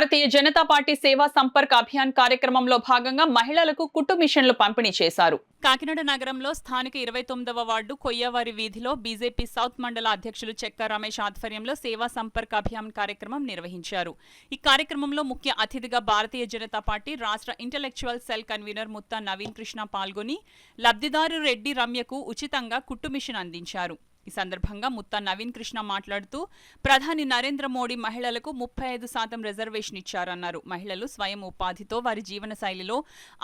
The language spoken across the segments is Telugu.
భారతీయ జనతా పార్టీ సేవా సంపర్క్ అభియాన్ కార్యక్రమంలో భాగంగా మహిళలకు కుట్టు మిషన్లు పంపిణీ చేశారు. కాకినాడ నగరంలో స్థానిక 29వ వార్డు కొయ్యవారి వీధిలో బీజేపీ సౌత్ మండల అధ్యక్షులు చెక్క రమేష్ ఆధ్వర్యంలో సేవా సంపర్క్ అభియాన్ కార్యక్రమం నిర్వహించారు. ఈ కార్యక్రమంలో ముఖ్య అతిథిగా భారతీయ జనతా పార్టీ రాష్ట్ర intellectual cell convener Mutha Naveen Krishna పాల్గొని లబ్ధిదారు రెడ్డి రమ్యకు ఉచితంగా కుట్టు మిషన్ అందించారు. ఈ సందర్భంగా ముత్తా నవీన్ కృష్ణ మాట్లాడుతూ ప్రధాని నరేంద్ర మోడీ మహిళలకు 35% రిజర్వేషన్ ఇచ్చారన్నారు. మహిళలు స్వయం ఉపాధితో వారి జీవన శైలిలో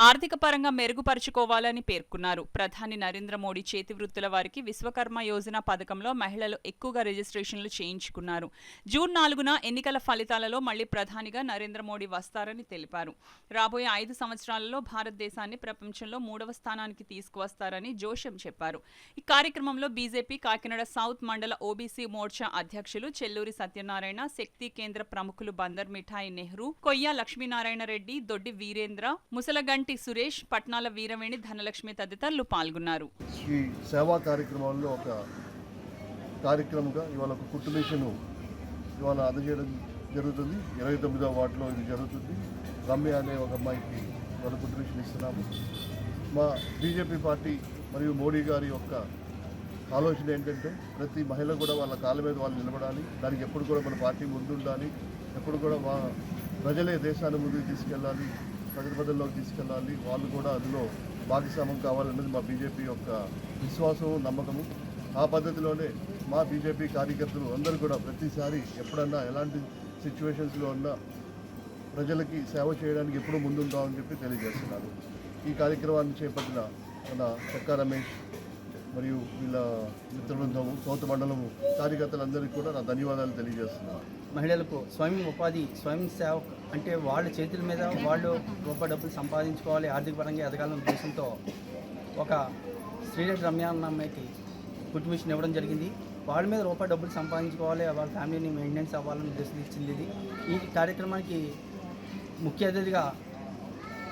ఆర్థిక పరంగా మెరుగుపరుచుకోవాలని పేర్కొన్నారు. ప్రధాని నరేంద్ర మోడీ చేతి వృత్తుల వారికి విశ్వకర్మ యోజన పథకంలో మహిళలు ఎక్కువగా రిజిస్ట్రేషన్లు చేయించుకున్నారు. జూన్ 4న ఎన్నికల ఫలితాలలో మళ్లీ ప్రధానిగా నరేంద్ర మోడీ వస్తారని తెలిపారు. రాబోయే 5 సంవత్సరాలలో భారతదేశాన్ని ప్రపంచంలో 3వ స్థానానికి తీసుకువస్తారని జోషం చెప్పారు. ఈ కార్యక్రమంలో బీజేపీ కాకినాడ సౌత్ మండల ఓబీసీ మోర్చా అధ్యక్షులు చెల్లూరి సత్యనారాయణ, శక్తి కేంద్ర ప్రముఖులు బందర్ మిఠాయి నెహ్రూ, కొయ్య లక్ష్మీనారాయణ రెడ్డి, దొడ్డి వీరేంద్ర, ముసలగంటి సురేష్, పట్నాల వీరవేణి, ధనలక్ష్మి తదితరులు పాల్గొన్నారు. ఈ సేవా కార్యక్రమంలో ఒక కార్యక్రమంగా ఇవాళ ఒక కుట్టు మిషన్ ఇవాళ అందజేయడం జరుగుతుంది. 29వ వార్డులో ఇది జరుగుతుంది. రమ్య అనే ఒక అమ్మాయికి ఇవాళ కుట్టు మిషన్ ఇస్తున్నాము. మా బీజేపీ పార్టీ మరియు మోడీ గారి యొక్క ఆలోచన ఏంటంటే ప్రతి మహిళ కూడా వాళ్ళ కాళ్ళ మీద వాళ్ళు నిలబడాలి. దానికి ఎప్పుడు కూడా మన పార్టీ ముందుండాలి. ఎప్పుడు కూడా మా ప్రజలే దేశాన్ని ముందుకు తీసుకెళ్ళాలి, ప్రజల్లోకి తీసుకెళ్ళాలి. వాళ్ళు కూడా అందులో భాగస్వామ్యం కావాలన్నది మా బీజేపీ యొక్క విశ్వాసము, నమ్మకము. ఆ పద్ధతిలోనే మా బీజేపీ కార్యకర్తలు అందరూ కూడా ప్రతిసారి ఎప్పుడన్నా ఎలాంటి సిచ్యువేషన్స్లో ఉన్నా ప్రజలకి సేవ చేయడానికి ఎప్పుడూ ముందుంటామని చెప్పి తెలియజేస్తున్నారు. ఈ కార్యక్రమాన్ని చేపట్టిన మన చెక్క రమేష్ మరియు వీళ్ళ మిత్రబృందము, సౌత్ మండలము కార్యకర్తలందరికీ కూడా నా ధన్యవాదాలు తెలియజేస్తున్నాను. మహిళలకు స్వయం ఉపాధి, స్వయం సేవ అంటే వాళ్ళ చేతుల మీద వాళ్ళు రూపాయి డబ్బులు సంపాదించుకోవాలి, ఆర్థిక పరంగా ఎదగాలనే ఉద్దేశంతో ఒక శ్రీరెడ్డి రమ్య అన్న అమ్మాయికి కుట్టు మిషన్ ఇవ్వడం జరిగింది. వాళ్ళ మీద రూపాయి డబ్బులు సంపాదించుకోవాలి, వాళ్ళ ఫ్యామిలీని మెయింటెనెన్స్ అవ్వాలని ఉద్దేశం ఇచ్చింది. ఈ కార్యక్రమానికి ముఖ్య అతిథిగా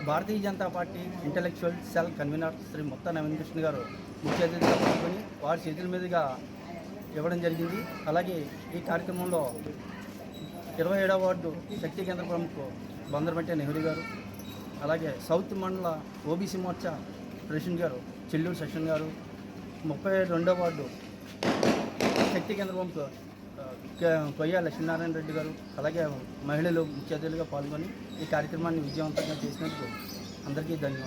Bharatiya Janata Party intellectual cell convener Shri Mutha Naveen Krishna గారు ముఖ్య అతిథిగా పాల్గొని వారి చేతుల మీదుగా ఇవ్వడం జరిగింది. అలాగే ఈ కార్యక్రమంలో 27వ వార్డు శక్తి కేంద్ర ప్రముఖ బందర్మెట్ట నెహ్రూ గారు, అలాగే సౌత్ మండల ఓబీసీ మోర్చా ప్రెసిడెంట్ గారు చెల్లూరు సెషన్ గారు, 32వ వార్డు శక్తి కేంద్ర ప్రముఖ కొయ్య లక్ష్మీనారాయణ రెడ్డి గారు, అలాగే మహిళలు ముఖ్య అతిథులుగా పాల్గొని ఈ కార్యక్రమాన్ని విజయవంతంగా చేసినందుకు అందరికీ ధన్యవాదాలు.